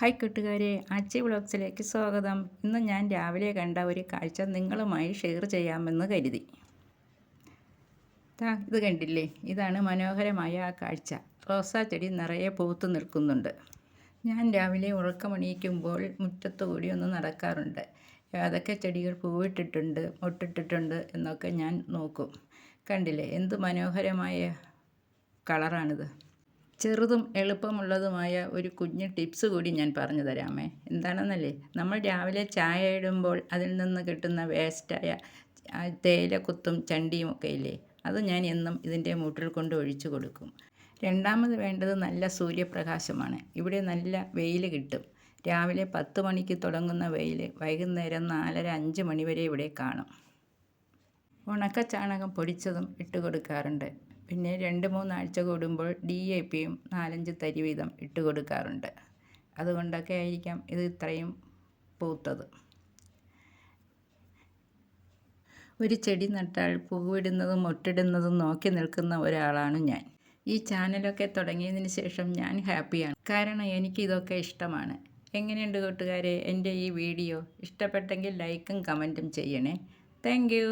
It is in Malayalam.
ഹായ് കൂട്ടുകാരെ, ആച്ചി വ്ളോഗ്സിലേക്ക് സ്വാഗതം. ഇന്ന് ഞാൻ രാവിലെ കണ്ട ഒരു കാഴ്ച നിങ്ങളുമായി ഷെയർ ചെയ്യാമെന്ന് കരുതി. ഇത് കണ്ടില്ലേ? ഇതാണ് മനോഹരമായ ആ കാഴ്ച. റോസാ ചെടി നിറയെ പൂത്തു നിൽക്കുന്നുണ്ട്. ഞാൻ രാവിലെ ഉറക്കമണിയിക്കുമ്പോൾ മുറ്റത്തുകൂടി ഒന്ന് നടക്കാറുണ്ട്. ഏതൊക്കെ ചെടികൾ പൂവിട്ടിട്ടുണ്ട്, മൊട്ടിട്ടിട്ടുണ്ട് എന്നൊക്കെ ഞാൻ നോക്കും. കണ്ടില്ലേ, എന്ത് മനോഹരമായ കളറാണിത്. ചെറുതും എളുപ്പമുള്ളതുമായ ഒരു കുഞ്ഞ് ടിപ്സ് കൂടി ഞാൻ പറഞ്ഞു തരാമേ. എന്താണെന്നല്ലേ, നമ്മൾ രാവിലെ ചായ ഇടുമ്പോൾ അതിൽ നിന്ന് കിട്ടുന്ന വേസ്റ്റായ തേയിലക്കുത്തും ചണ്ടിയും ഒക്കെ ഇല്ലേ, അത് ഞാൻ എന്നും ഇതിൻ്റെ മൂട്ടിൽ കൊണ്ട് ഒഴിച്ചു കൊടുക്കും. രണ്ടാമത് വേണ്ടത് നല്ല സൂര്യപ്രകാശമാണ്. ഇവിടെ നല്ല വെയിൽ കിട്ടും. രാവിലെ 10 മണിക്ക് തുടങ്ങുന്ന വെയിൽ വൈകുന്നേരം 4:30-5 മണി വരെ ഇവിടെ കാണും. ഉണക്ക ചാണകം പൊടിച്ചതും ഇട്ട് കൊടുക്കാറുണ്ട്. പിന്നെ 2-3 ആഴ്ച കൂടുമ്പോൾ DAPയും 4-5 തരി വീതം ഇട്ട് കൊടുക്കാറുണ്ട്. അതുകൊണ്ടൊക്കെ ആയിരിക്കാം ഇത് ഇത്രയും പൂത്തത്. ഒരു ചെടി നട്ടാൽ പൂവിടുന്നതും മൊട്ടിടുന്നതും നോക്കി നിൽക്കുന്ന ഒരാളാണ് ഞാൻ. ഈ ചാനലൊക്കെ തുടങ്ങിയതിന് ശേഷം ഞാൻ ഹാപ്പിയാണ്. കാരണം എനിക്കിതൊക്കെ ഇഷ്ടമാണ്. എങ്ങനെയുണ്ട് കൂട്ടുകാരെ എൻ്റെ ഈ വീഡിയോ? ഇഷ്ടപ്പെട്ടെങ്കിൽ ലൈക്കും കമൻറ്റും ചെയ്യണേ. Thank you.